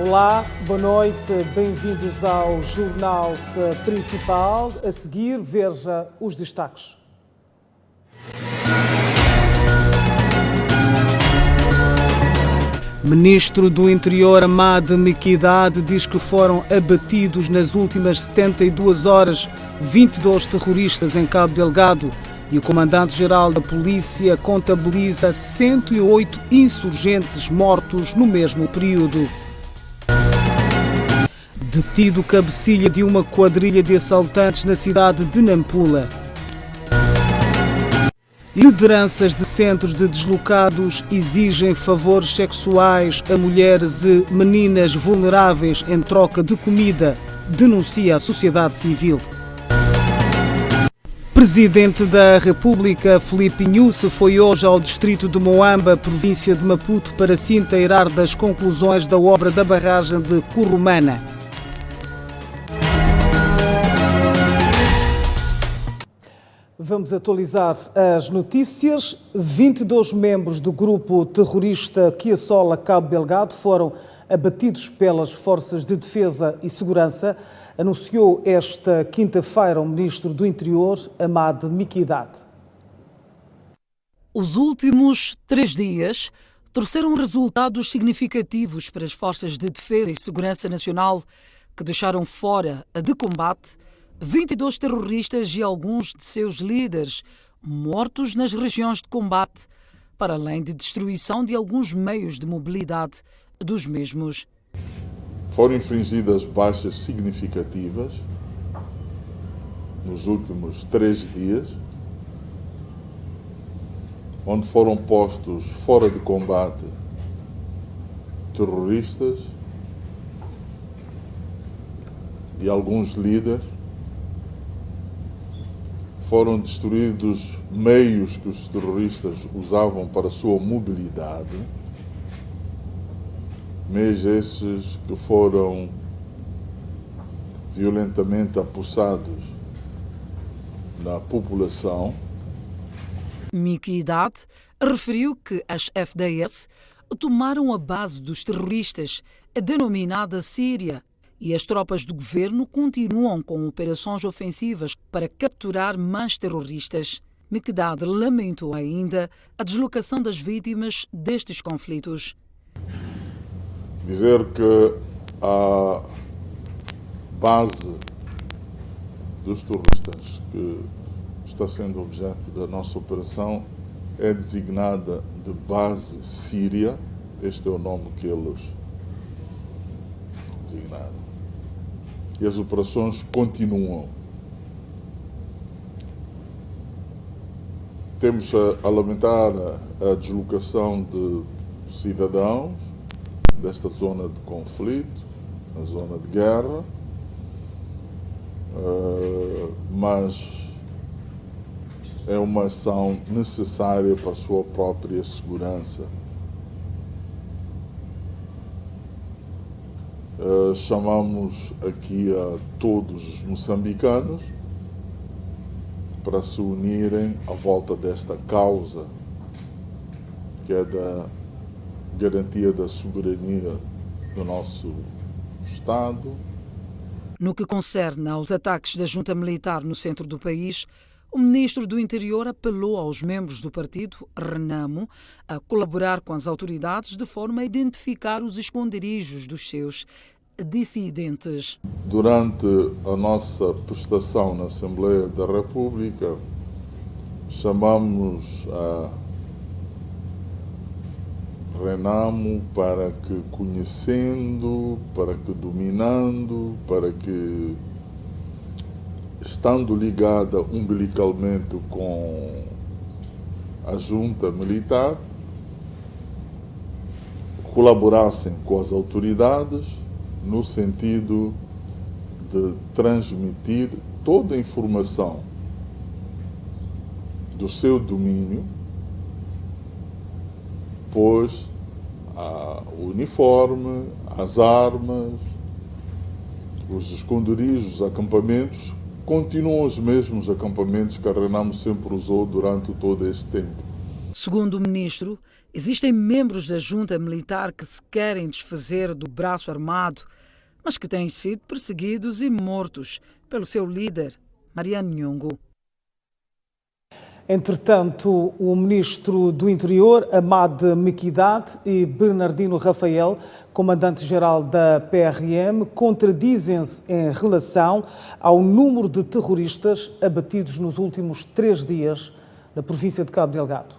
Olá, boa noite, bem-vindos ao Jornal Principal. A seguir, veja os destaques. Ministro do Interior, Ahmad Miqdad, diz que foram abatidos nas últimas 72 horas 22 terroristas em Cabo Delgado e o comandante-geral da polícia contabiliza 108 insurgentes mortos no mesmo período. Detido cabecilha de uma quadrilha de assaltantes na cidade de Nampula. Lideranças de centros de deslocados exigem favores sexuais a mulheres e meninas vulneráveis em troca de comida, denuncia a sociedade civil. Presidente da República, Filipe Nyusi, foi hoje ao distrito de Moamba, província de Maputo, para se inteirar das conclusões da obra da barragem de Curumana. Vamos atualizar as notícias. 22 membros do grupo terrorista que assola Cabo Delgado foram abatidos pelas forças de defesa e segurança, anunciou esta quinta-feira o ministro do Interior, Ahmad Miqdad. Os últimos 3 dias trouxeram resultados significativos para as forças de defesa e segurança nacional, que deixaram fora de combate 22 terroristas e alguns de seus líderes mortos nas regiões de combate, para além de destruição de alguns meios de mobilidade dos mesmos. Foram infringidas baixas significativas nos últimos 3 dias, onde foram postos fora de combate terroristas e alguns líderes. Foram destruídos meios que os terroristas usavam para a sua mobilidade, meios esses que foram violentamente apossados na população. Miqdad referiu que as FDS tomaram a base dos terroristas, a denominada Síria, e as tropas do governo continuam com operações ofensivas para capturar mais terroristas. Miqdad lamentou ainda a deslocação das vítimas destes conflitos. Dizer que a base dos terroristas que está sendo objeto da nossa operação é designada de base síria. Este é o nome que eles designaram. E as operações continuam. Temos a lamentar a deslocação de cidadãos desta zona de conflito, na zona de guerra, mas é uma ação necessária para a sua própria segurança. Chamamos aqui a todos os moçambicanos para se unirem à volta desta causa, que é da garantia da soberania do nosso Estado. No que concerne aos ataques da junta militar no centro do país, o ministro do Interior apelou aos membros do partido Renamo a colaborar com as autoridades de forma a identificar os esconderijos dos seus dissidentes. Durante a nossa prestação na Assembleia da República, chamamos a Renamo para que, conhecendo, para que dominando, para que, estando ligada umbilicalmente com a junta militar, colaborassem com as autoridades no sentido de transmitir toda a informação do seu domínio, pois o uniforme, as armas, os esconderijos, os acampamentos, continuam os mesmos acampamentos que a Renamo sempre usou durante todo este tempo. Segundo o ministro, existem membros da junta militar que se querem desfazer do braço armado, mas que têm sido perseguidos e mortos pelo seu líder, Mariano Nhongo. Entretanto, o ministro do Interior, Hamad Miqudad, e Bernardino Rafael, comandante-geral da PRM, contradizem-se em relação ao número de terroristas abatidos nos últimos 3 dias na província de Cabo Delgado.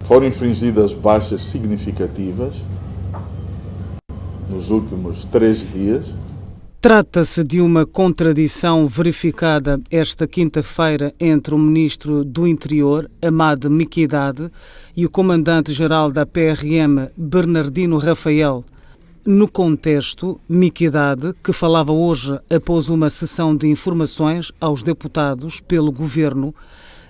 Foram infringidas baixas significativas nos últimos 3 dias. Trata-se de uma contradição verificada esta quinta-feira entre o ministro do Interior, Hamad Miqudad, e o comandante-geral da PRM, Bernardino Rafael. No contexto, Miqudad, que falava hoje após uma sessão de informações aos deputados pelo governo,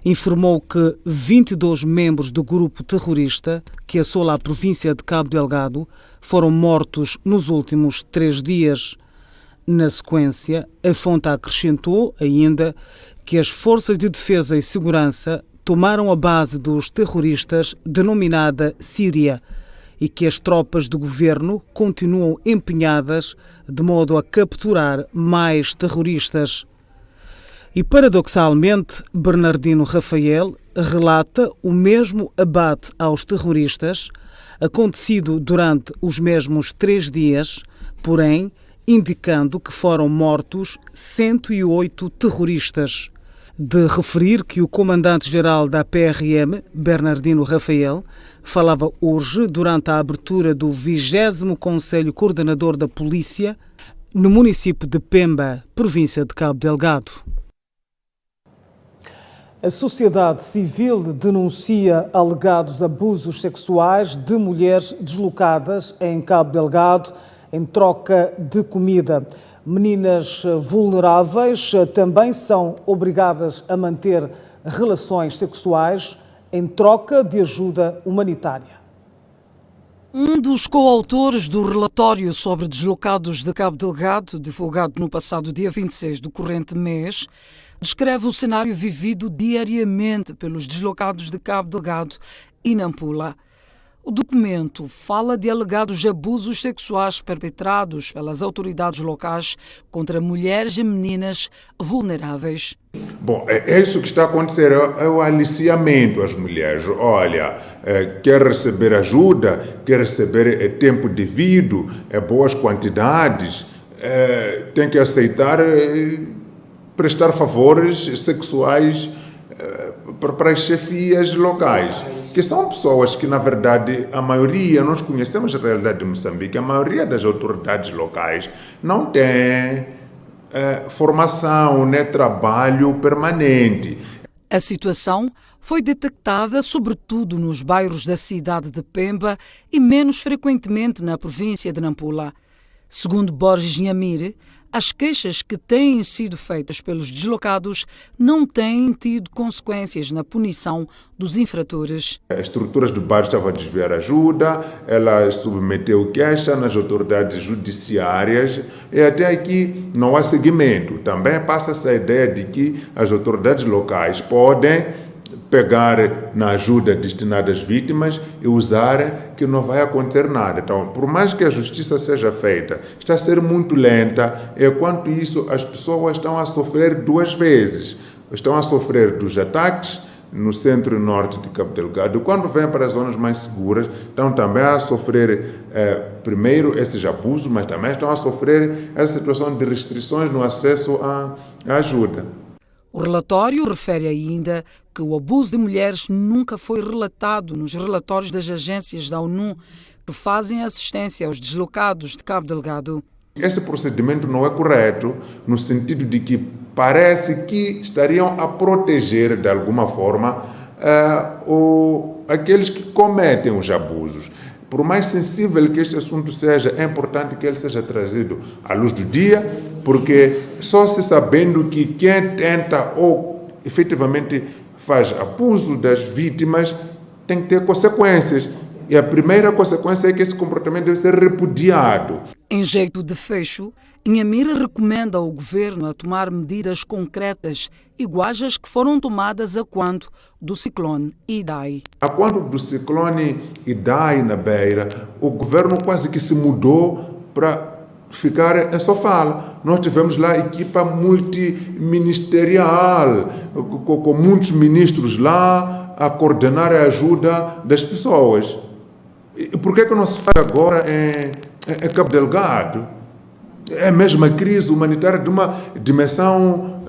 informou que 22 membros do grupo terrorista que assola a província de Cabo Delgado foram mortos nos últimos 3 dias. Na sequência, a fonte acrescentou ainda que as forças de defesa e segurança tomaram a base dos terroristas denominada Síria e que as tropas do governo continuam empenhadas de modo a capturar mais terroristas. E, paradoxalmente, Bernardino Rafael relata o mesmo abate aos terroristas acontecido durante os mesmos 3 dias, porém, indicando que foram mortos 108 terroristas. De referir que o comandante-geral da PRM, Bernardino Rafael, falava hoje durante a abertura do 20º Conselho Coordenador da Polícia no município de Pemba, província de Cabo Delgado. A sociedade civil denuncia alegados abusos sexuais de mulheres deslocadas em Cabo Delgado em troca de comida. Meninas vulneráveis também são obrigadas a manter relações sexuais em troca de ajuda humanitária. Um dos coautores do relatório sobre deslocados de Cabo Delgado, divulgado no passado dia 26 do corrente mês, descreve o cenário vivido diariamente pelos deslocados de Cabo Delgado e Nampula. O documento fala de alegados abusos sexuais perpetrados pelas autoridades locais contra mulheres e meninas vulneráveis. Bom, é isso que está a acontecer, é o aliciamento às mulheres. Olha, quer receber ajuda, quer receber tempo devido, boas quantidades, tem que aceitar prestar favores sexuais para as chefias locais, que são pessoas que, na verdade, a maioria, nós conhecemos a realidade de Moçambique, a maioria das autoridades locais não tem formação, nem trabalho permanente. A situação foi detectada sobretudo nos bairros da cidade de Pemba e menos frequentemente na província de Nampula. Segundo Borges Nhamire, as queixas que têm sido feitas pelos deslocados não têm tido consequências na punição dos infratores. As estruturas do bairro estavam a desviar ajuda, ela submeteu queixa nas autoridades judiciárias e até aqui não há seguimento. Também passa-se a ideia de que as autoridades locais podem pegar na ajuda destinada às vítimas e usar, que não vai acontecer nada. Então, por mais que a justiça seja feita, está a ser muito lenta, e quanto isso, as pessoas estão a sofrer 2 vezes. Estão a sofrer dos ataques no centro e norte de Cabo Delgado, quando vêm para as zonas mais seguras, estão também a sofrer, primeiro, esses abusos, mas também estão a sofrer essa situação de restrições no acesso à ajuda. O relatório refere ainda que o abuso de mulheres nunca foi relatado nos relatórios das agências da ONU que fazem assistência aos deslocados de Cabo Delgado. Esse procedimento não é correto, no sentido de que parece que estariam a proteger, de alguma forma, aqueles que cometem os abusos. Por mais sensível que este assunto seja, é importante que ele seja trazido à luz do dia, porque só se sabendo que quem tenta ou efetivamente faz abuso das vítimas tem que ter consequências. E a primeira consequência é que esse comportamento deve ser repudiado. Em jeito de fecho, Inhamira recomenda ao governo a tomar medidas concretas iguais às que foram tomadas a quando do ciclone Idai. A quando do ciclone Idai na Beira, o governo quase que se mudou para ficar em Sofala. Nós tivemos lá equipa multiministerial, com muitos ministros lá a coordenar a ajuda das pessoas. E por que não se faz agora em Cabo Delgado? É a mesma crise humanitária de uma dimensão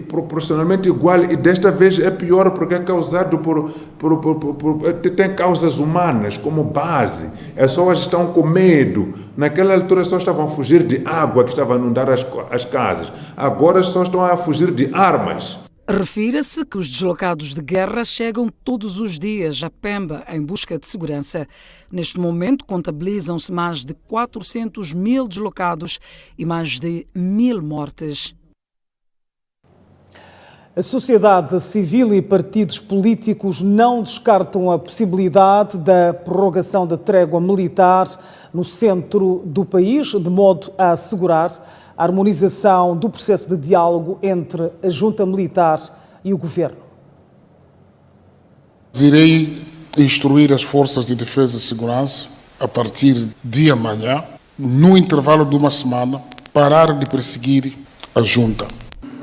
proporcionalmente igual, e desta vez é pior porque é causado tem causas humanas como base. As pessoas estão com medo. Naquela altura as pessoas estavam a fugir de água que estava a inundar as casas. Agora as pessoas estão a fugir de armas. Refira-se que os deslocados de guerra chegam todos os dias a Pemba em busca de segurança. Neste momento, contabilizam-se mais de 400 mil deslocados e mais de 1.000 mortes. A sociedade civil e partidos políticos não descartam a possibilidade da prorrogação da trégua militar no centro do país, de modo a assegurar a harmonização do processo de diálogo entre a junta militar e o governo. Irei instruir as forças de defesa e segurança, a partir de amanhã, no intervalo de uma semana, parar de perseguir a junta.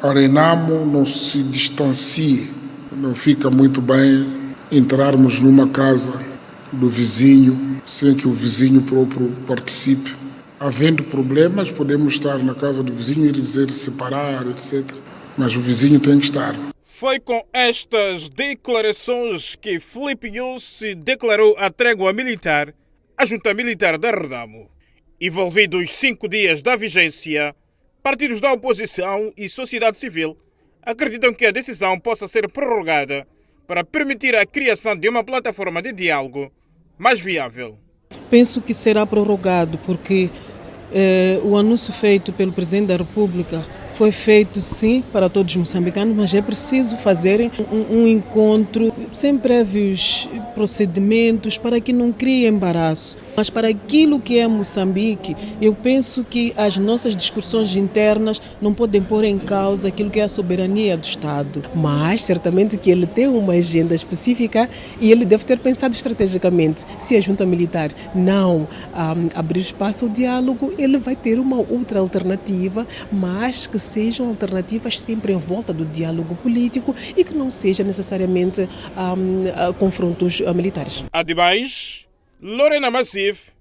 A Renamo não se distancie, não fica muito bem entrarmos numa casa do vizinho sem que o vizinho próprio participe. Havendo problemas, podemos estar na casa do vizinho e dizer separar, etc. Mas o vizinho tem que estar. Foi com estas declarações que Filipe Nyusi declarou a trégua militar à junta militar da Renamo. Envolvidos 5 dias da vigência, partidos da oposição e sociedade civil acreditam que a decisão possa ser prorrogada para permitir a criação de uma plataforma de diálogo mais viável. Penso que será prorrogado porque o anúncio feito pelo Presidente da República foi feito sim para todos os moçambicanos, mas é preciso fazerem um encontro sem prévios procedimentos para que não crie embaraço. Mas para aquilo que é Moçambique, eu penso que as nossas discussões internas não podem pôr em causa aquilo que é a soberania do Estado. Mas certamente que ele tem uma agenda específica e ele deve ter pensado estrategicamente. Se a junta militar não abrir espaço ao diálogo, ele vai ter uma outra alternativa, mas que sejam alternativas sempre em volta do diálogo político e que não seja necessariamente confrontos militares. Ademais, Lorena Massif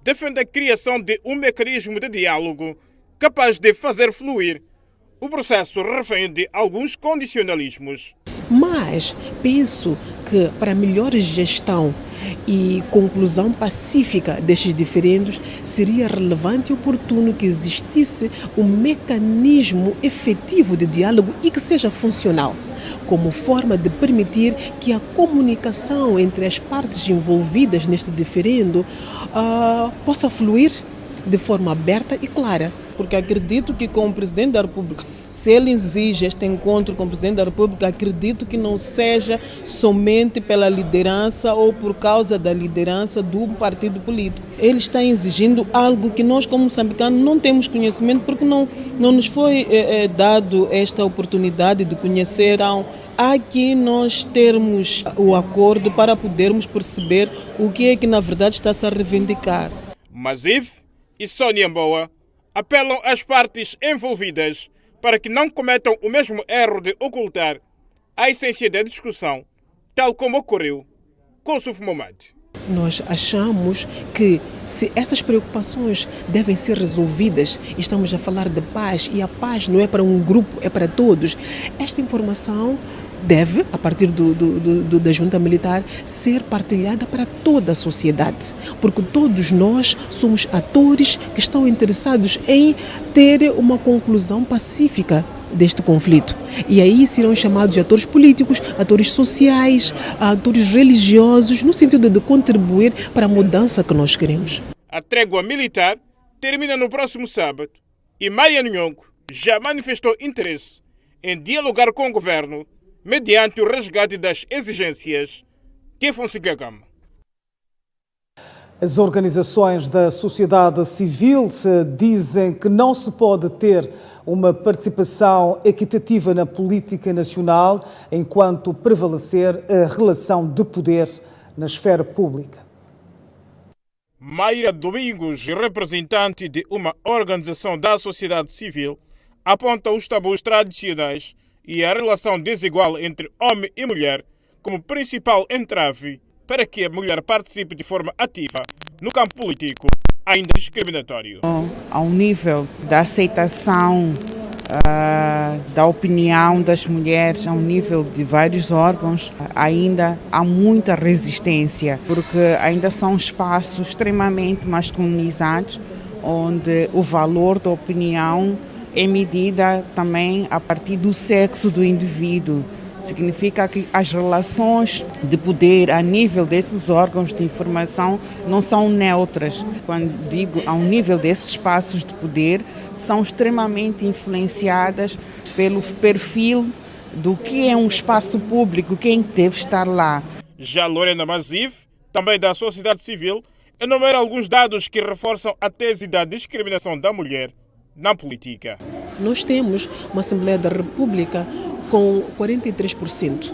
defende a criação de um mecanismo de diálogo capaz de fazer fluir o processo refém de alguns condicionalismos. Mas penso que para melhor gestão e conclusão pacífica destes diferendos, seria relevante e oportuno que existisse um mecanismo efetivo de diálogo e que seja funcional, como forma de permitir que a comunicação entre as partes envolvidas neste diferendo possa fluir de forma aberta e clara. Porque acredito que com o Presidente da República, se ele exige este encontro com o Presidente da República, acredito que não seja somente pela liderança ou por causa da liderança do partido político. Ele está exigindo algo que nós, como moçambicanos, não temos conhecimento porque não nos foi dado esta oportunidade de conhecer. Então, há que nós termos o acordo para podermos perceber o que é que na verdade está-se a reivindicar. Massif e Sônia Mboa apelam às partes envolvidas para que não cometam o mesmo erro de ocultar a essência da discussão, tal como ocorreu com o Suf Mohamed. Nós achamos que se essas preocupações devem ser resolvidas, estamos a falar de paz e a paz não é para um grupo, é para todos. Esta informação deve, a partir da junta militar, ser partilhada para toda a sociedade, porque todos nós somos atores que estão interessados em ter uma conclusão pacífica deste conflito. E aí serão chamados de atores políticos, atores sociais, atores religiosos, no sentido de contribuir para a mudança que nós queremos. A trégua militar termina no próximo sábado e Mariano Nhongo já manifestou interesse em dialogar com o governo mediante o resgate das exigências de Fonseca Gama. As organizações da sociedade civil dizem que não se pode ter uma participação equitativa na política nacional enquanto prevalecer a relação de poder na esfera pública. Mayra Domingos, representante de uma organização da sociedade civil, aponta os tabus tradicionais e a relação desigual entre homem e mulher como principal entrave para que a mulher participe de forma ativa no campo político, ainda discriminatório. Ao nível da aceitação da opinião das mulheres, ao nível de vários órgãos, ainda há muita resistência, porque ainda são espaços extremamente masculinizados, onde o valor da opinião é medida também a partir do sexo do indivíduo. Significa que as relações de poder a nível desses órgãos de informação não são neutras. Quando digo ao nível desses espaços de poder, são extremamente influenciadas pelo perfil do que é um espaço público, quem deve estar lá. Já Lorena Maziv, também da sociedade civil, enumera alguns dados que reforçam a tese da discriminação da mulher na política. Nós temos uma Assembleia da República com 43%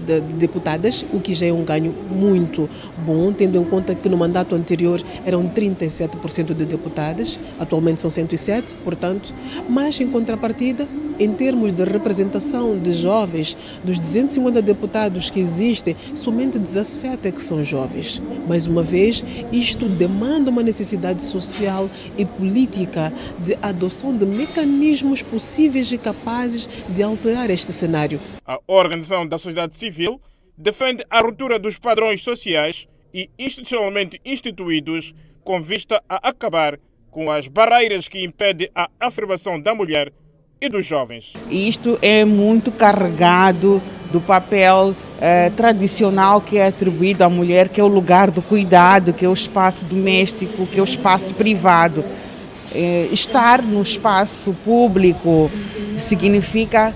de deputadas, o que já é um ganho muito bom, tendo em conta que no mandato anterior eram 37% de deputadas, atualmente são 107, portanto, mas em contrapartida, em termos de representação de jovens, dos 250 deputados que existem, somente 17 é que são jovens. Mais uma vez, isto demanda uma necessidade social e política de adoção de mecanismos possíveis e capazes de alterar este cenário. A organização da sociedade civil defende a ruptura dos padrões sociais e institucionalmente instituídos com vista a acabar com as barreiras que impedem a afirmação da mulher e dos jovens. Isto é muito carregado do papel tradicional que é atribuído à mulher, que é o lugar do cuidado, que é o espaço doméstico, que é o espaço privado. Estar no espaço público significa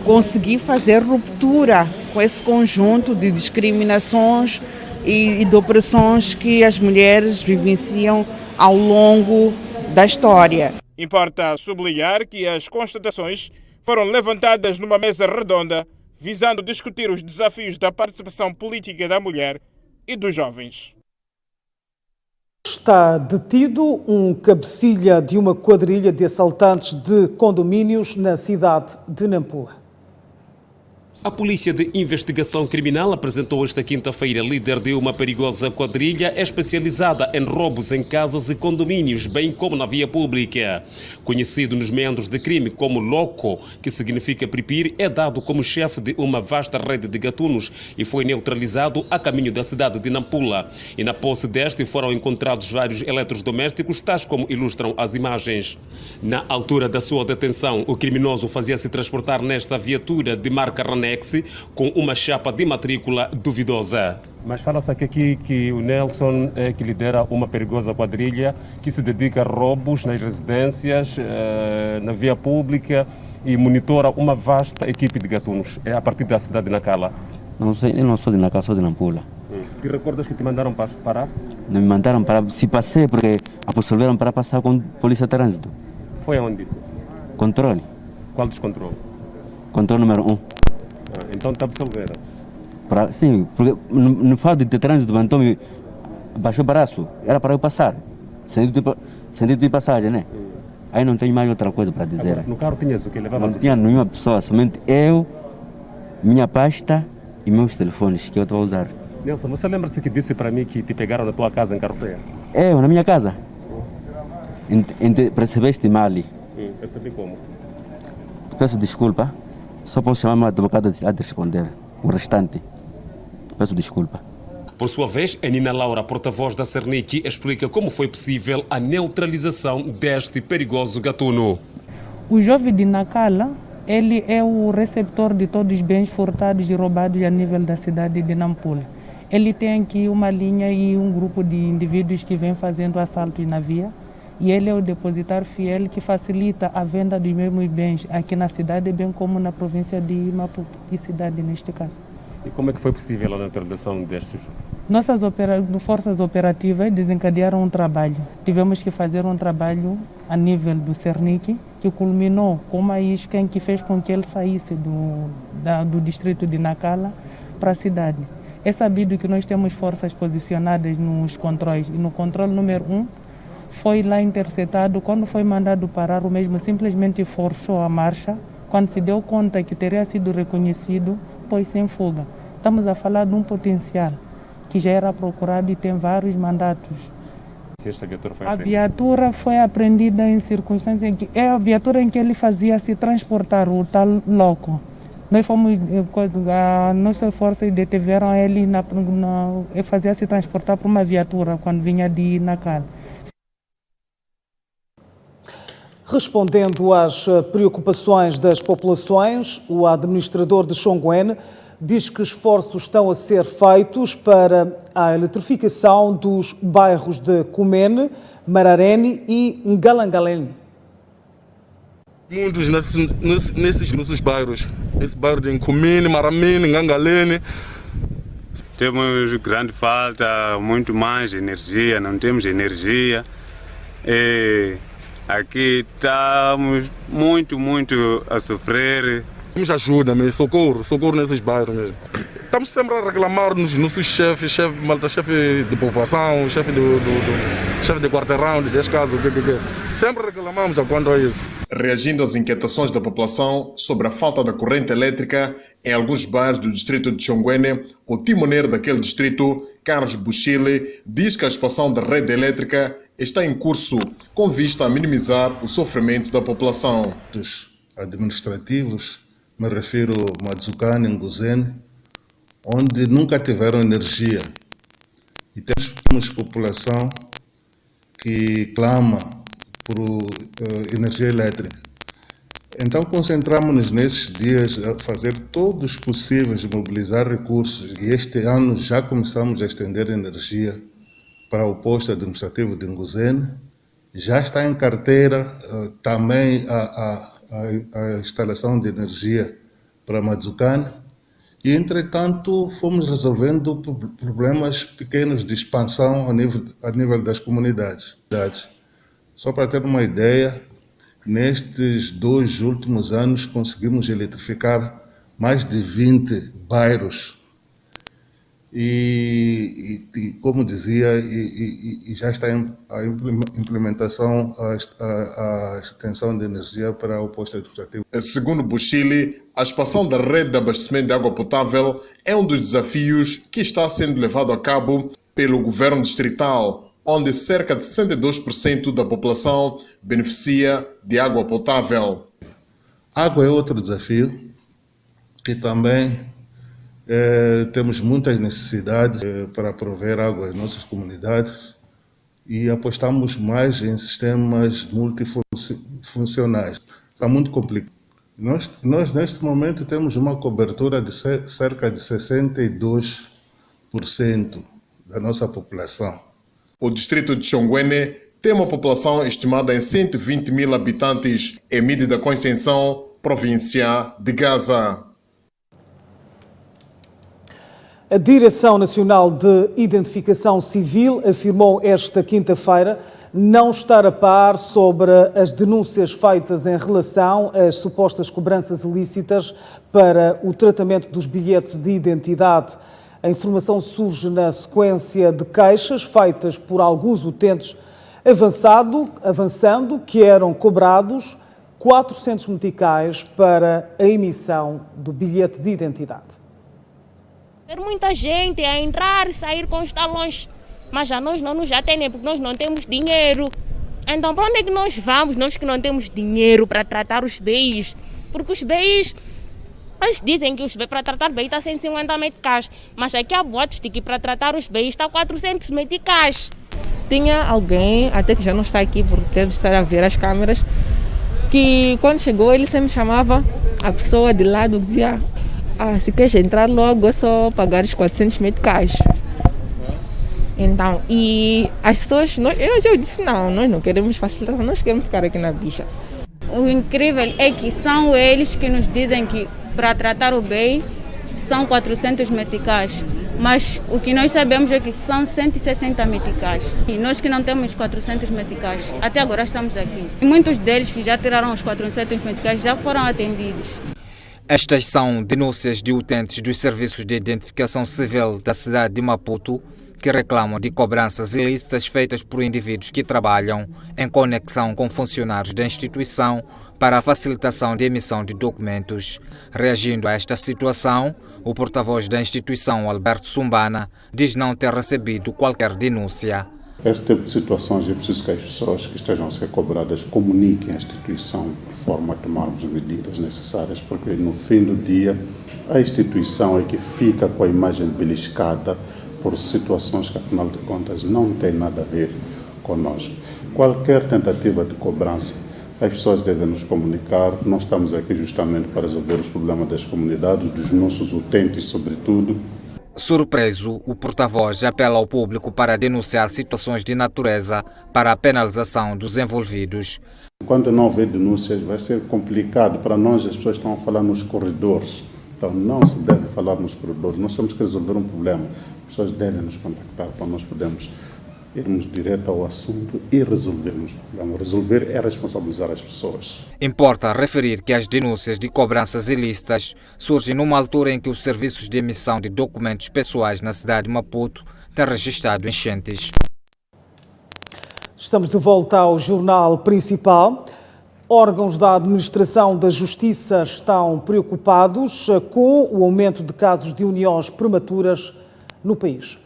conseguir fazer ruptura com esse conjunto de discriminações e de opressões que as mulheres vivenciam ao longo da história. Importa sublinhar que as constatações foram levantadas numa mesa redonda visando discutir os desafios da participação política da mulher e dos jovens. Está detido um cabecilha de uma quadrilha de assaltantes de condomínios na cidade de Nampula. A Polícia de Investigação Criminal apresentou esta quinta-feira líder de uma perigosa quadrilha especializada em roubos em casas e condomínios, bem como na via pública. Conhecido nos meandros de crime como Loco, que significa Pripir, é dado como chefe de uma vasta rede de gatunos e foi neutralizado a caminho da cidade de Nampula. E na posse deste foram encontrados vários eletrodomésticos, tais como ilustram as imagens. Na altura da sua detenção, o criminoso fazia-se transportar nesta viatura de marca Ranex com uma chapa de matrícula duvidosa. Mas fala-se aqui que o Nelson é que lidera uma perigosa quadrilha que se dedica a roubos nas residências, na via pública e monitora uma vasta equipe de gatunos. É a partir da cidade de Nacala. Não sei, eu não sou de Nacala, sou de Nampula. Te recordas que te mandaram parar? Não me mandaram parar, se passei porque absolveram para passar com polícia de trânsito. Foi aonde isso? Controle. Qual descontrole? Controle número 1. Então te absolveram? Sim, porque no fato de trânsito, então me baixou o braço, era para eu passar, sentido de passagem, né? Aí não tenho mais outra coisa para dizer. Agora, no carro tinhas o que? Levava não tinha nenhuma pessoa, somente eu, minha pasta e meus telefones que eu estou a usar. Nelson, você lembra-se que disse para mim que te pegaram na tua casa em Carroteia? Eu, na minha casa. Percebeste mal ali. Percebi como? Peço desculpa. Só posso chamar meu advogado a responder. O restante, peço desculpa. Por sua vez, a Nina Laura, porta-voz da Cernic, explica como foi possível a neutralização deste perigoso gatuno. O jovem de Nacala, ele é o receptor de todos os bens furtados e roubados a nível da cidade de Nampula. Ele tem aqui uma linha e um grupo de indivíduos que vem fazendo assaltos na via. E ele é o depositário fiel que facilita a venda dos mesmos bens aqui na cidade, bem como na província de Maputo, e cidade neste caso. E como é que foi possível a neutralização destes? Nossas forças operativas desencadearam um trabalho. Tivemos que fazer um trabalho a nível do Cernic, que culminou com uma isca em que fez com que ele saísse do distrito de Nacala para a cidade. É sabido que nós temos forças posicionadas nos controles, e no controle número 1 foi lá interceptado. Quando foi mandado parar, o mesmo simplesmente forçou a marcha. Quando se deu conta que teria sido reconhecido, pôs-se em fuga. Estamos a falar de um potencial que já era procurado e tem vários mandatos. A viatura foi apreendida em circunstâncias em que é a viatura em que ele fazia-se transportar, o tal louco. Nós fomos, a nossa força detiveram ele, ele fazia-se transportar por uma viatura quando vinha de Nacala. Respondendo às preocupações das populações, o administrador de Chonguene diz que esforços estão a ser feitos para a eletrificação dos bairros de Cumene, Mararene e Ngalangalene. Muitos nesses nossos bairros, esse bairro de Cumene, Mararene, Ngangalene. Temos grande falta, muito mais de energia, não temos energia. Aqui estamos muito a sofrer. Temos ajuda, socorro nesses bairros mesmo. Estamos sempre a reclamar nos nossos chefes, chefe de povoação, chefe de quarteirão, de 10 casas, sempre reclamamos quanto a isso. Reagindo às inquietações da população sobre a falta da corrente elétrica em alguns bairros do distrito de Chonguene, o timoneiro daquele distrito, Carlos Buchile, diz que a expansão da rede elétrica está em curso com vista a minimizar o sofrimento da população. Os administrativos, me refiro a Madzukane, Nguzene, onde nunca tiveram energia. E temos população que clama por energia elétrica. Então concentramos-nos nesses dias a fazer todos os possíveis, mobilizar recursos. E este ano já começamos a estender energia para o posto administrativo de Nguzene. Já está em carteira também a instalação de energia para Madzukane. E, entretanto, fomos resolvendo problemas pequenos de expansão a nível das comunidades. Só para ter uma ideia, nestes 2 últimos anos conseguimos eletrificar mais de 20 bairros. E como dizia, já está a implementação, a extensão de energia para o posto administrativo. Segundo Buchile, a expansão da rede de abastecimento de água potável é um dos desafios que está sendo levado a cabo pelo governo distrital, onde cerca de 62% da população beneficia de água potável. Água é outro desafio que também temos muitas necessidades para prover água às nossas comunidades e apostamos mais em sistemas multifuncionais. Está muito complicado. Nós neste momento, temos uma cobertura de cerca de 62% da nossa população. O distrito de Chonguene tem uma população estimada em 120 mil habitantes, em medida com a extensão província de Gaza. A Direção Nacional de Identificação Civil afirmou esta quinta-feira não estar a par sobre as denúncias feitas em relação às supostas cobranças ilícitas para o tratamento dos bilhetes de identidade. A informação surge na sequência de queixas feitas por alguns utentes, avançando que eram cobrados 400 meticais para a emissão do bilhete de identidade. Ter muita gente a entrar e sair com os talões, mas já nós não nos atendem porque nós não temos dinheiro. Então para onde é que nós vamos, nós que não temos dinheiro para tratar os BIs? Porque os BIs, eles dizem que para tratar BI está 150 meticais, mas aqui há boatos de que para tratar os BIs está 400 meticais. Tinha alguém, até que já não está aqui porque deve estar a ver as câmeras, que quando chegou ele sempre chamava a pessoa de lado e dizia: se queres entrar logo é só pagar os 400 meticais. Então, e as pessoas, eu disse não, nós não queremos facilitação, nós queremos ficar aqui na bicha. O incrível é que são eles que nos dizem que para tratar o BEI são 400 meticais. Mas o que nós sabemos é que são 160 meticais. E nós que não temos 400 meticais, até agora estamos aqui. E muitos deles que já tiraram os 400 meticais já foram atendidos. Estas são denúncias de utentes dos serviços de identificação civil da cidade de Maputo que reclamam de cobranças ilícitas feitas por indivíduos que trabalham em conexão com funcionários da instituição para a facilitação de emissão de documentos. Reagindo a esta situação, o porta-voz da instituição, Alberto Sumbana, diz não ter recebido qualquer denúncia. Esse tipo de situações é preciso que as pessoas que estejam a ser cobradas comuniquem à instituição por forma a tomarmos medidas necessárias, porque no fim do dia a instituição é que fica com a imagem beliscada por situações que, afinal de contas, não têm nada a ver conosco. Qualquer tentativa de cobrança, as pessoas devem nos comunicar. Nós estamos aqui justamente para resolver os problemas das comunidades, dos nossos utentes, sobretudo. Surpreso, o porta-voz apela ao público para denunciar situações de natureza para a penalização dos envolvidos. Quando não houver denúncias, vai ser complicado para nós. As pessoas estão a falar nos corredores. Então, não se deve falar nos corredores. Nós temos que resolver um problema. As pessoas devem nos contactar para nós podermos irmos direto ao assunto e resolvermos o problema. Resolver é responsabilizar as pessoas. Importa referir que as denúncias de cobranças ilícitas surgem numa altura em que os serviços de emissão de documentos pessoais na cidade de Maputo têm registrado enchentes. Estamos de volta ao jornal principal. Órgãos da administração da Justiça estão preocupados com o aumento de casos de uniões prematuras no país.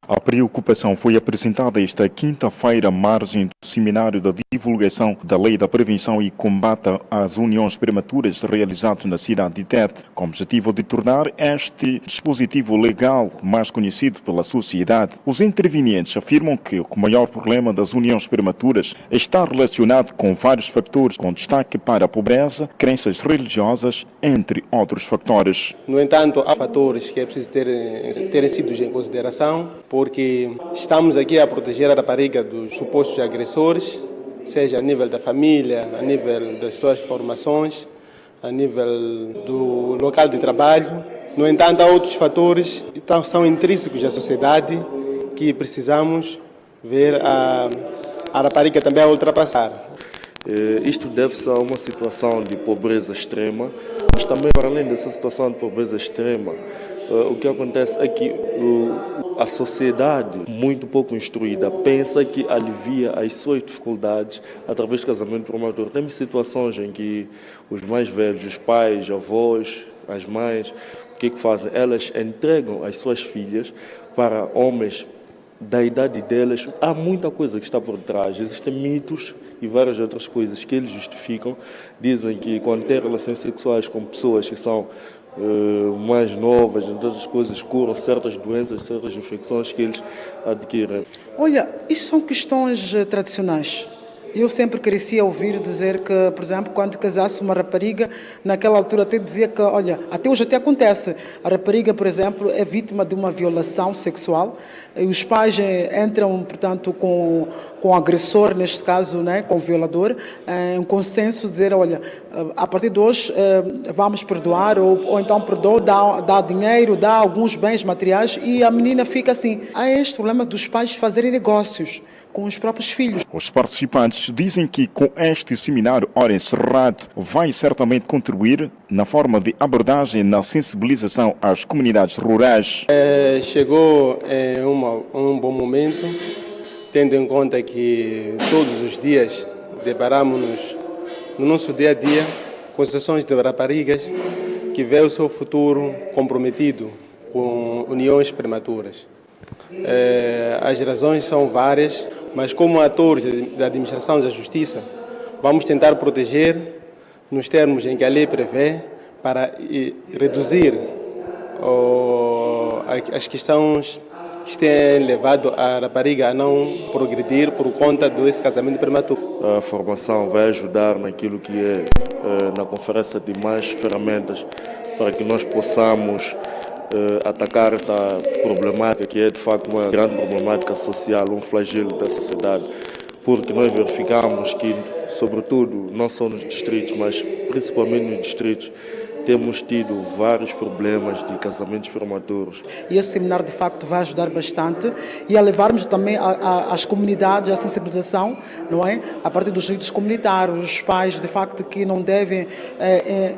A preocupação foi apresentada esta quinta-feira à margem do seminário da divulgação da Lei da Prevenção e Combate às Uniões Prematuras realizado na cidade de Tete, com o objetivo de tornar este dispositivo legal mais conhecido pela sociedade. Os intervenientes afirmam que o maior problema das uniões prematuras está relacionado com vários fatores, com destaque para a pobreza, crenças religiosas, entre outros fatores. No entanto, há fatores que é preciso terem sido em consideração, porque estamos aqui a proteger a rapariga dos supostos agressores, seja a nível da família, a nível das suas formações, a nível do local de trabalho. No entanto, há outros fatores que são intrínsecos à sociedade que precisamos ver a rapariga também a ultrapassar. Isto deve-se a uma situação de pobreza extrema, mas também, para além dessa situação de pobreza extrema, o que acontece é que a sociedade, muito pouco instruída, pensa que alivia as suas dificuldades através do casamento prematuro. Temos situações em que os mais velhos, os pais, avós, as mães, o que fazem? Elas entregam as suas filhas para homens da idade delas. Há muita coisa que está por trás. Existem mitos e várias outras coisas que eles justificam. Dizem que quando têm relações sexuais com pessoas que são mais novas, entre outras coisas, curam certas doenças, certas infecções que eles adquirem. Olha, isto são questões tradicionais. Eu sempre cresci a ouvir dizer que, por exemplo, quando casasse uma rapariga, naquela altura até dizia que, olha, até hoje até acontece, a rapariga, por exemplo, é vítima de uma violação sexual, e os pais entram, portanto, com o agressor, neste caso, né, com o violador, em consenso, dizer, olha, a partir de hoje vamos perdoar, ou então perdoa, dá dinheiro, dá alguns bens materiais, e a menina fica assim. Há este problema dos pais fazerem negócios com os próprios filhos. Os participantes dizem que com este seminário hora encerrado vai certamente contribuir na forma de abordagem na sensibilização às comunidades rurais. Chegou em um bom momento, tendo em conta que todos os dias deparamos-nos no nosso dia a dia com situações de raparigas que vê o seu futuro comprometido com uniões prematuras. As razões são várias, mas como atores da administração da justiça, vamos tentar proteger nos termos em que a lei prevê para reduzir as questões que têm levado a rapariga a não progredir por conta desse casamento prematuro. A formação vai ajudar naquilo que é na conferência de mais ferramentas para que nós possamos atacar esta problemática, que é de facto uma grande problemática social, um flagelo da sociedade, porque nós verificamos que, sobretudo, não só nos distritos, mas principalmente nos distritos, temos tido vários problemas de casamentos prematuros. E esse seminário, de facto, vai ajudar bastante e a levarmos também às comunidades a sensibilização, não é? A partir dos líderes comunitários, os pais, de facto, que não devem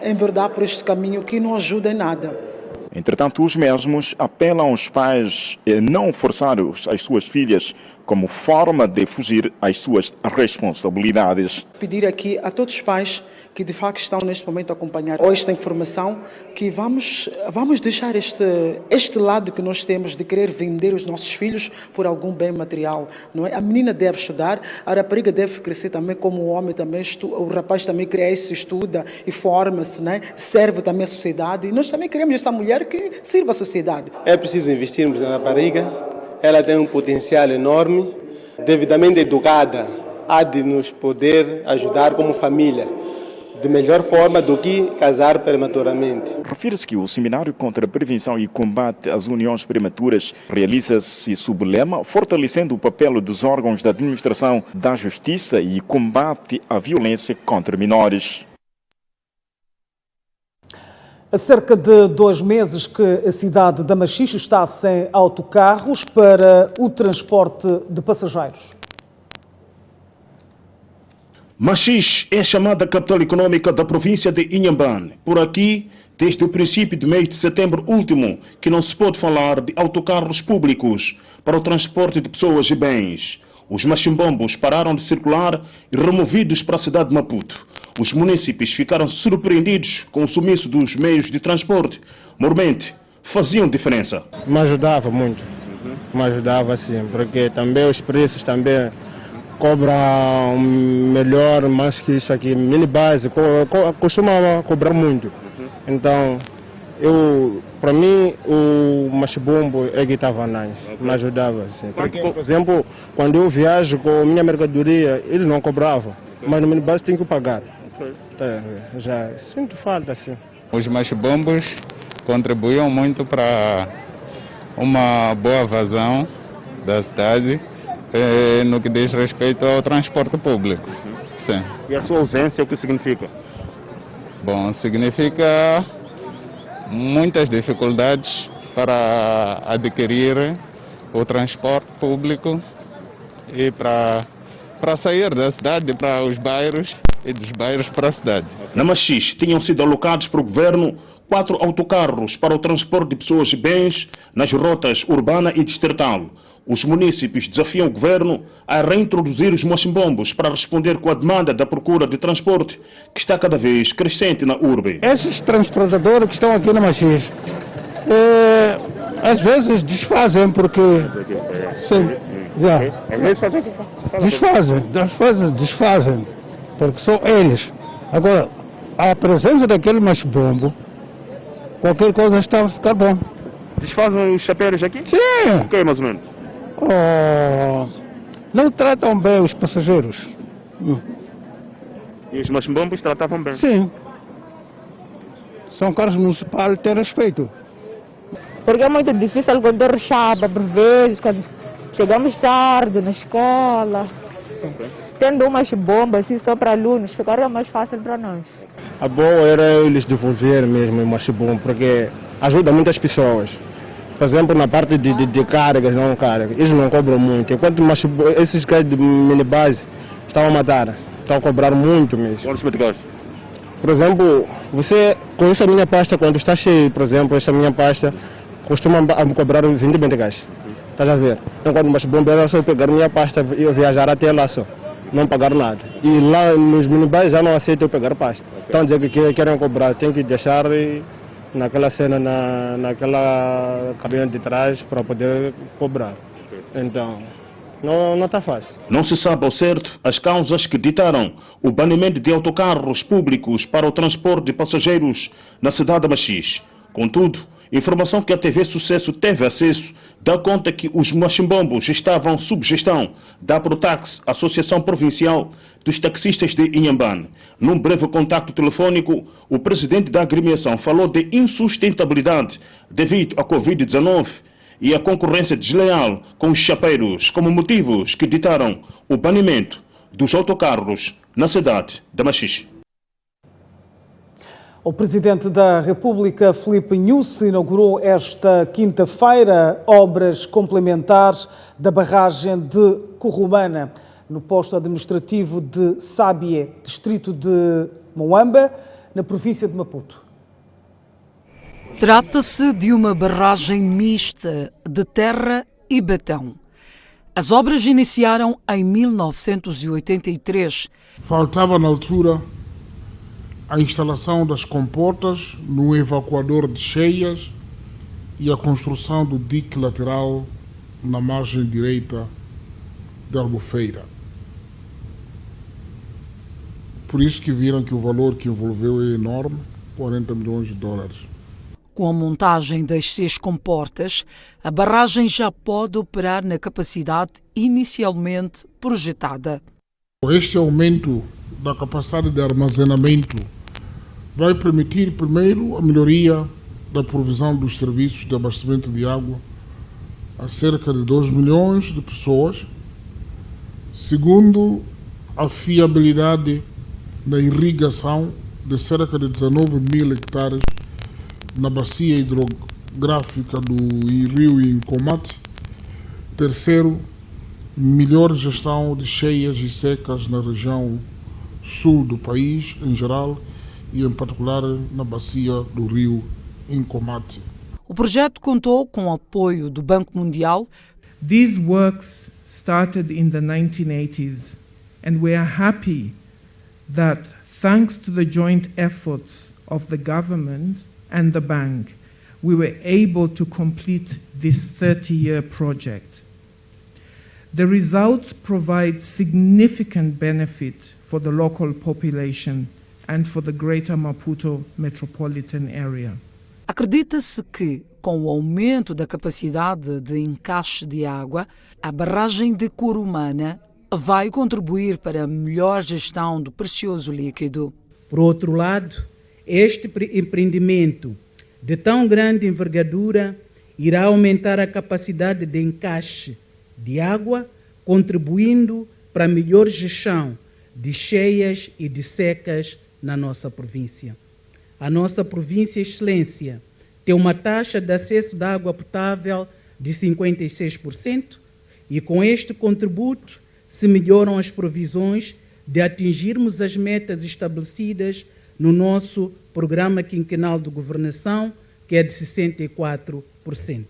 enverdar por este caminho que não ajuda em nada. Entretanto, os mesmos apelam aos pais a não forçar as suas filhas como forma de fugir às suas responsabilidades. Pedir aqui a todos os pais que de facto estão neste momento a acompanhar esta informação, que vamos deixar este lado que nós temos de querer vender os nossos filhos por algum bem material, não é? A menina deve estudar, a rapariga deve crescer também como o homem também, o rapaz também cresce, estuda e forma-se, né? Serve também à sociedade, e nós também queremos esta mulher que sirva à sociedade. É preciso investirmos na rapariga. Ela tem um potencial enorme, devidamente educada, há de nos poder ajudar como família, de melhor forma do que casar prematuramente. Refere-se que o Seminário contra a Prevenção e Combate às Uniões Prematuras realiza-se sob o lema fortalecendo o papel dos órgãos da administração da justiça e combate à violência contra menores. Há cerca de 2 meses que a cidade da Machixe está sem autocarros para o transporte de passageiros. Machixe é a chamada capital econômica da província de Inhambane. Por aqui, desde o princípio do mês de setembro último, que não se pode falar de autocarros públicos para o transporte de pessoas e bens. Os machimbombos pararam de circular e removidos para a cidade de Maputo. Os munícipes ficaram surpreendidos com o sumiço dos meios de transporte. Mormente, faziam diferença. Me ajudava muito. Me ajudava sim, porque também os preços também cobram melhor, mais que isso aqui. Minibase costumava cobrar muito. Então, para mim, o machibombo é que estava nice. Me ajudava sim. Porque, por exemplo, quando eu viajo com a minha mercadoria, eles não cobravam. Mas no minibase tem que pagar. Já sinto falta, sim. Os machibombos contribuíam muito para uma boa vazão da cidade no que diz respeito ao transporte público. Sim. E a sua ausência, o que significa? Bom, significa muitas dificuldades para adquirir o transporte público e para sair da cidade para os bairros e dos bairros para a cidade. Na Machixe tinham sido alocados para o governo 4 autocarros para o transporte de pessoas e bens nas rotas urbana e distrital. Os munícipes desafiam o governo a reintroduzir os machimbombos para responder com a demanda da procura de transporte que está cada vez crescente na urbe. Esses transportadores que estão aqui na Machixe, às vezes desfazem porque... Sim, desfazem, porque são eles. Agora, a presença daquele machibombo, qualquer coisa está a ficar bom. Desfazem os chapéus aqui? Sim. O que mais ou menos? Não tratam bem os passageiros. E os machimbombos tratavam bem? Sim. São carros municipais, têm respeito. Porque é muito difícil quando é rechada, por vezes, quando chegamos tarde na escola. Tendo umas bombas assim só para alunos, ficaria mais fácil para nós. A boa era eles devolver mesmo o machibombo, porque ajuda muitas pessoas. Por exemplo, na parte de cargas, não cargas, eles não cobram muito. Enquanto esses caras de minibase estão a matar, estão a cobrar muito mesmo. Quantos meticais? Por exemplo, você com essa minha pasta, quando está cheio, por exemplo, essa minha pasta, costuma me cobrar 20 meticais. Estás a ver? Enquanto o machibombo era só pegar minha pasta e eu viajar até lá só. Não pagar nada. E lá nos minibais já não aceitam pegar pasta. Então dizer que querem cobrar, tem que deixar naquela cena, naquela cabine de trás para poder cobrar. Então, não está fácil. Não se sabe ao certo as causas que ditaram o banimento de autocarros públicos para o transporte de passageiros na cidade de Machixe. Contudo, informação que a TV Sucesso teve acesso dá conta que os machimbombos estavam sob gestão da Protax, Associação Provincial dos Taxistas de Inhambane. Num breve contacto telefônico, o presidente da agremiação falou de insustentabilidade devido à Covid-19 e à concorrência desleal com os chapeiros como motivos que ditaram o banimento dos autocarros na cidade de Machixe. O Presidente da República, Filipe Nyusi, inaugurou esta quinta-feira obras complementares da barragem de Curumana, no posto administrativo de Sábie, distrito de Moamba, na província de Maputo. Trata-se de uma barragem mista de terra e betão. As obras iniciaram em 1983. Faltava na altura a instalação das comportas no evacuador de cheias e a construção do dique lateral na margem direita da Albufeira. Por isso que viram que o valor que envolveu é enorme, 40 milhões de dólares. Com a montagem das 6 comportas, a barragem já pode operar na capacidade inicialmente projetada. Este aumento da capacidade de armazenamento vai permitir, primeiro, a melhoria da provisão dos serviços de abastecimento de água a cerca de 2 milhões de pessoas. Segundo, a fiabilidade na irrigação de cerca de 19 mil hectares na bacia hidrográfica do rio Incomate. Terceiro, melhor gestão de cheias e secas na região sul do país em geral e em particular na bacia do rio Incomate. O projeto contou com o apoio do Banco Mundial. These works started in the 1980s and we are happy that thanks to the joint efforts of the government and the bank, we were able to complete this 30-year project. The results provide significant benefit for the local population and for the greater Maputo metropolitan area. Acredita-se que, com o aumento da capacidade de encaixe de água, a barragem de Curumana vai contribuir para a melhor gestão do precioso líquido. Por outro lado, este empreendimento de tão grande envergadura irá aumentar a capacidade de encaixe de água, contribuindo para a melhor gestão de cheias e de secas na nossa província. A nossa província Excelência tem uma taxa de acesso de água potável de 56% e com este contributo se melhoram as provisões de atingirmos as metas estabelecidas no nosso programa quinquenal de governação, que é de 64%.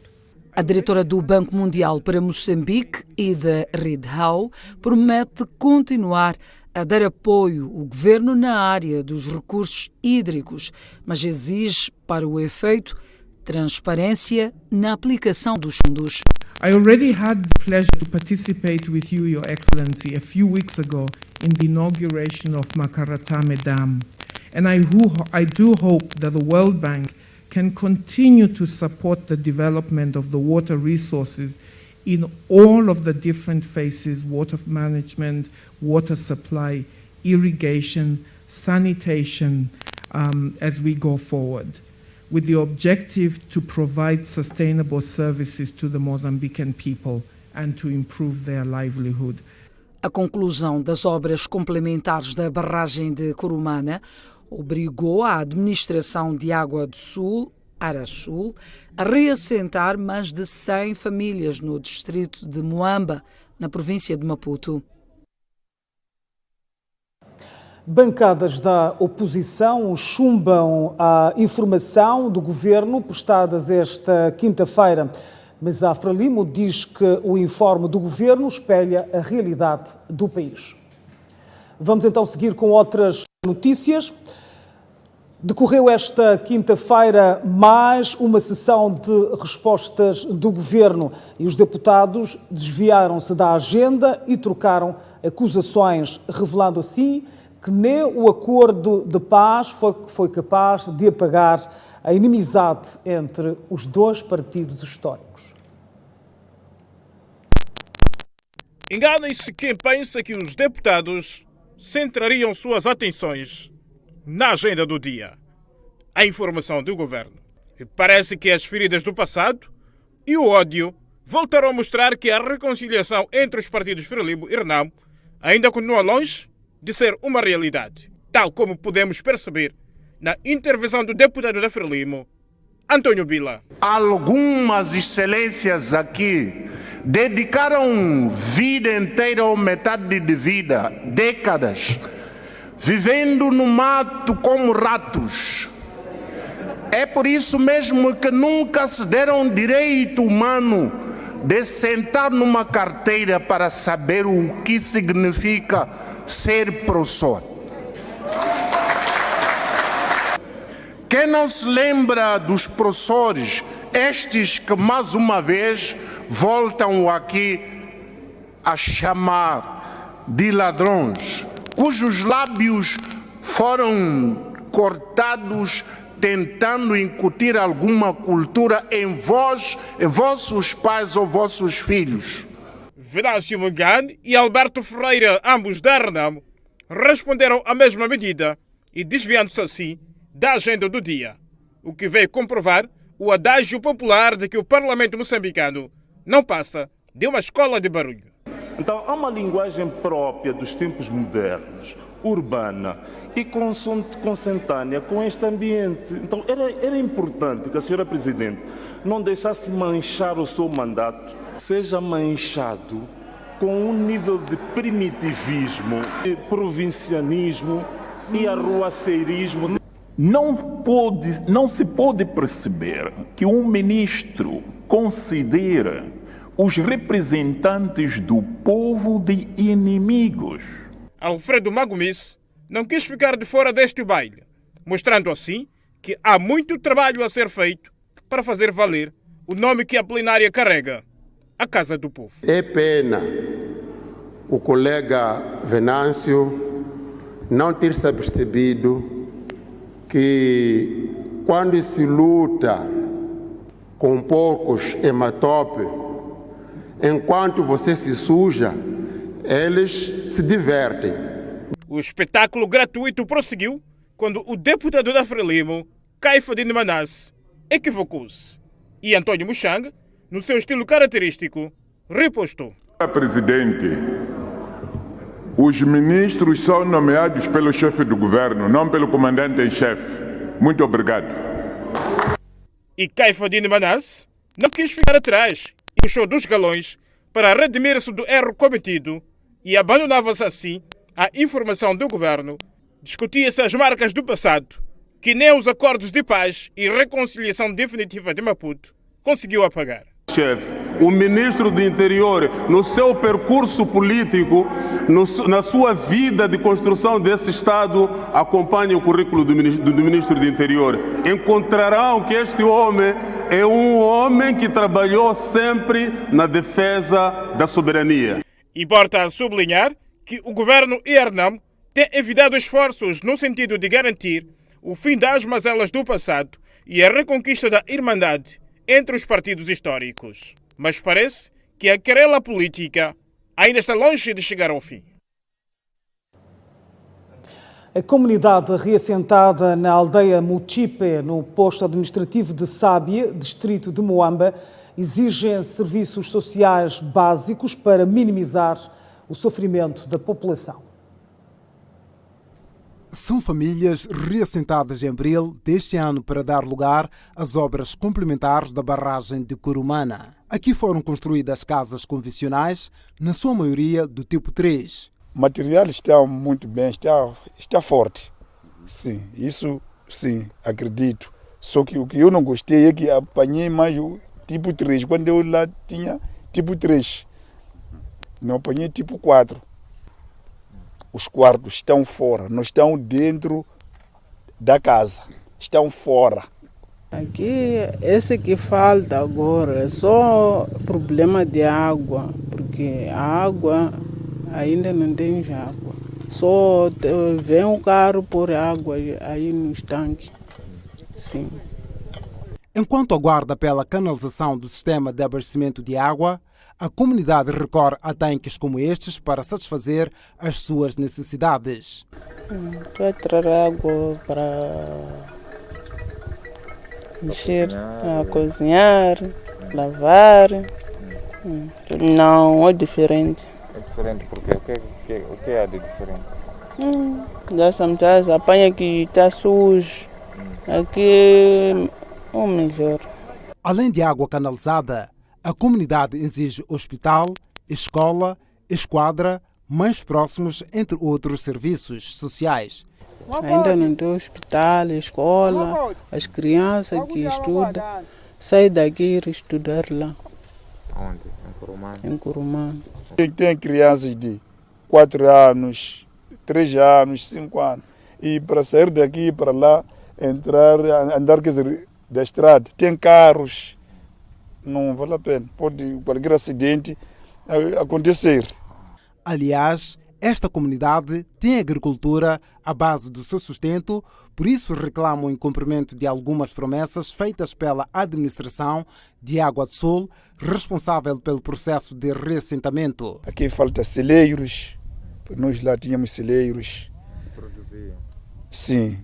A diretora do Banco Mundial para Moçambique, Ida Ridhau, promete continuar a dar apoio ao governo na área dos recursos hídricos, mas exige, para o efeito, transparência na aplicação dos fundos. I already had the pleasure to participate with you, Your Excellency, a few weeks ago in the inauguration of Makaratame Dam. And I do hope that the World Bank can continue to support the development of the water resources in all of the different phases: water management, water supply, irrigation, sanitation, as we go forward, with the objective to provide sustainable services to the Mozambican people and to improve their livelihood. A conclusão das obras complementares da barragem de Curumana obrigou a Administração de Água do Sul, Arasul, a reassentar mais de 100 famílias no distrito de Moamba, na província de Maputo. Bancadas da oposição chumbam a informação do governo prestadas esta quinta-feira, mas a Frelimo diz que o informe do governo espelha a realidade do país. Vamos então seguir com outras notícias. Decorreu esta quinta-feira mais uma sessão de respostas do governo e os deputados desviaram-se da agenda e trocaram acusações, revelando assim que nem o acordo de paz foi capaz de apagar a inimizade entre os dois partidos históricos. Enganem-se quem pensa que os deputados centrariam suas atenções na agenda do dia, a informação do governo. E parece que as feridas do passado e o ódio voltaram a mostrar que a reconciliação entre os partidos Frelimo e Renamo ainda continua longe de ser uma realidade, tal como podemos perceber na intervenção do deputado da Frelimo, Antônio Bila. Algumas excelências aqui dedicaram vida inteira ou metade de vida, décadas, vivendo no mato como ratos. É por isso mesmo que nunca se deram direito humano de sentar numa carteira para saber o que significa ser professor. Quem não se lembra dos professores, estes que mais uma vez voltam aqui a chamar de ladrões, cujos lábios foram cortados tentando incutir alguma cultura em vós, em vossos pais ou vossos filhos. Venâncio Mungane e Alberto Ferreira, ambos da Renamo, responderam à mesma medida e desviando-se assim da agenda do dia, o que veio comprovar o adágio popular de que o Parlamento moçambicano não passa de uma escola de barulho. Então há uma linguagem própria dos tempos modernos, urbana e consentânea com este ambiente. Então era importante que a senhora Presidente não deixasse manchar o seu mandato, seja manchado com um nível de primitivismo, de provincianismo e arruaceirismo. Não se pode perceber que um ministro considera os representantes do povo de inimigos. Alfredo Magomis não quis ficar de fora deste baile, mostrando assim que há muito trabalho a ser feito para fazer valer o nome que a plenária carrega, a Casa do Povo. É pena o colega Venâncio não ter se apercebido que quando se luta com poucos hematope, enquanto você se suja, eles se divertem. O espetáculo gratuito prosseguiu quando o deputado da Frelimo, Caifadine Manasse, equivocou-se. E Antônio Muxanga, no seu estilo característico, repostou. Presidente, os ministros são nomeados pelo chefe do governo, não pelo comandante em chefe. Muito obrigado. E Caifadine Manasse não quis ficar atrás e puxou dos galões para redimir-se do erro cometido e abandonava-se assim a informação do governo. Discutia-se as marcas do passado, que nem os acordos de paz e reconciliação definitiva de Maputo conseguiu apagar. Chefe, o ministro do Interior, no seu percurso político, na sua vida de construção desse Estado, acompanhe o currículo do ministro do Interior. Encontrarão que este homem é um homem que trabalhou sempre na defesa da soberania. Importa sublinhar que o governo e a Renamo têm evitado esforços no sentido de garantir o fim das mazelas do passado e a reconquista da irmandade entre os partidos históricos. Mas parece que a querela política ainda está longe de chegar ao fim. A comunidade reassentada na aldeia Muchipe, no posto administrativo de Sábia, distrito de Moamba, exigem serviços sociais básicos para minimizar o sofrimento da população. São famílias reassentadas em abril deste ano para dar lugar às obras complementares da barragem de Curumana. Aqui foram construídas casas convencionais, na sua maioria do tipo 3. O material está muito bem, está forte. Sim, isso sim, acredito. Só que o que eu não gostei é que apanhei mais o tipo 3. Quando eu lá tinha tipo 3, não apanhei tipo 4. Os quartos estão fora, não estão dentro da casa, estão fora. Aqui, esse que falta agora é só problema de água, porque a água ainda não tem água. Só vem um carro por água aí nos tanques. Sim. Enquanto aguarda pela canalização do sistema de abastecimento de água, a comunidade recorre a tanques como estes para satisfazer as suas necessidades. Estou a tirar água para encher, cozinhar, lavar. Não, é diferente. É diferente porque o que é de diferente? Gasta muito, apanha que está sujo. Aqui é o melhor. Além de água canalizada, a comunidade exige hospital, escola, esquadra, mais próximos, entre outros serviços sociais. Ainda não tem hospital, escola, as crianças que estudam, saem daqui e ir estudar lá. Onde? Em Curumana? Em Curumana. Tem crianças de 4 anos, 3 anos, 5 anos. E para sair daqui para lá, entrar, andar, quer dizer, da estrada, tem carros, não vale a pena. Pode qualquer acidente acontecer. Aliás, esta comunidade tem agricultura à base do seu sustento, por isso reclamam o incumprimento de algumas promessas feitas pela administração de Água do Sul, responsável pelo processo de reassentamento. Aqui falta celeiros, nós lá tínhamos celeiros. Produziam? Sim,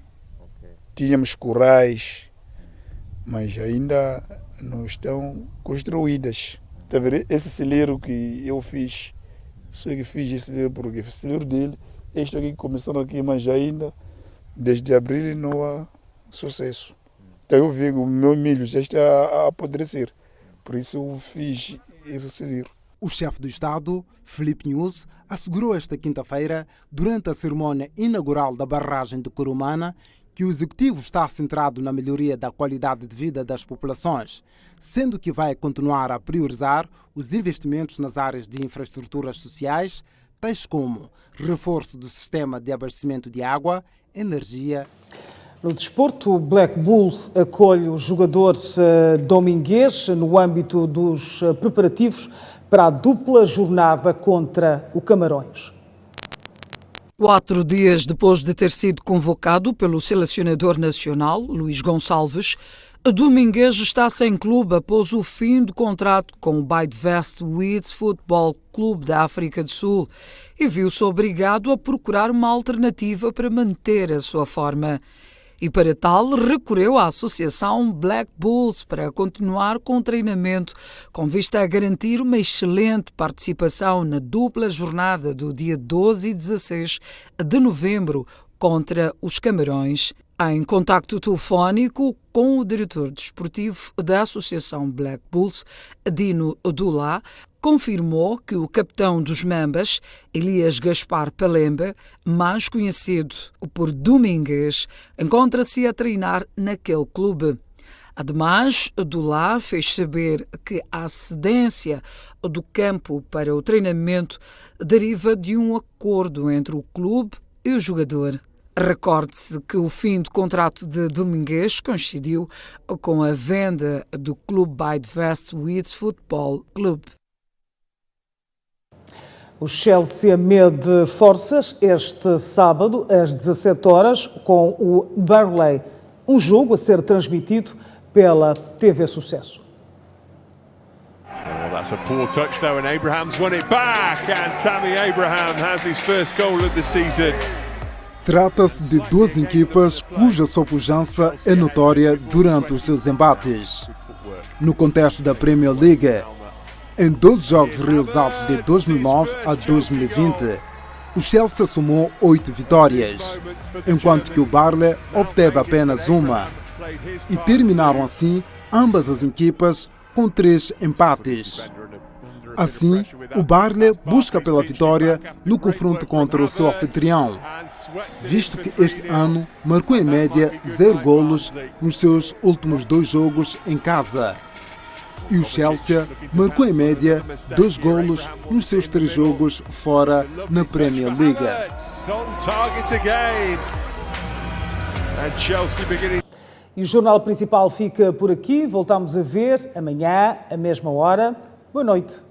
tínhamos currais, mas ainda não estão construídas. Tá vendo? Esse celeiro que eu fiz, só que fiz esse celeiro porque o celeiro dele, este aqui começaram aqui, mas ainda desde abril não há sucesso. Então eu vi o meu milho já está a apodrecer, por isso eu fiz esse celeiro. O chefe do Estado, Filipe Nunes, assegurou esta quinta-feira, durante a cerimônia inaugural da barragem de Curumana, que o executivo está centrado na melhoria da qualidade de vida das populações, sendo que vai continuar a priorizar os investimentos nas áreas de infraestruturas sociais, tais como reforço do sistema de abastecimento de água, energia. No desporto, o Black Bulls acolhe os jogadores dominguês no âmbito dos preparativos para a dupla jornada contra o Camarões. 4 dias depois de ter sido convocado pelo selecionador nacional, Luís Gonçalves, Domingues está sem clube após o fim do contrato com o Bidvest Weeds Football Clube da África do Sul e viu-se obrigado a procurar uma alternativa para manter a sua forma. E para tal recorreu à associação Black Bulls para continuar com o treinamento, com vista a garantir uma excelente participação na dupla jornada do dia 12 e 16 de novembro contra os Camarões. Em contacto telefónico com o diretor desportivo da Associação Black Bulls, Dino Dulá, confirmou que o capitão dos Mambas, Elias Gaspar Palemba, mais conhecido por Domingues, encontra-se a treinar naquele clube. Ademais, Dulá fez saber que a cedência do campo para o treinamento deriva de um acordo entre o clube e o jogador. Recorde-se que o fim do contrato de Domingues coincidiu com a venda do clube Bidvest Weeds Football Club. O Chelsea mede forças este sábado às 17 horas com o Burnley, um jogo a ser transmitido pela TV Sucesso. Oh, that's a poor touch though, and Abraham's won it back, and Tammy Abraham has his first goal of the season. Trata-se de duas equipas cuja sua pujança é notória durante os seus embates. No contexto da Premier League, em 12 jogos realizados de 2009 a 2020, o Chelsea somou 8 vitórias, enquanto que o Burnley obteve apenas uma. E terminaram assim ambas as equipas com 3 empates. Assim, o Burnley busca pela vitória no confronto contra o seu anfitrião, visto que este ano marcou em média 0 golos nos seus últimos 2 jogos em casa. E o Chelsea marcou em média 2 golos nos seus 3 jogos fora na Premier League. E o Jornal Principal fica por aqui. Voltamos a ver amanhã, à mesma hora. Boa noite.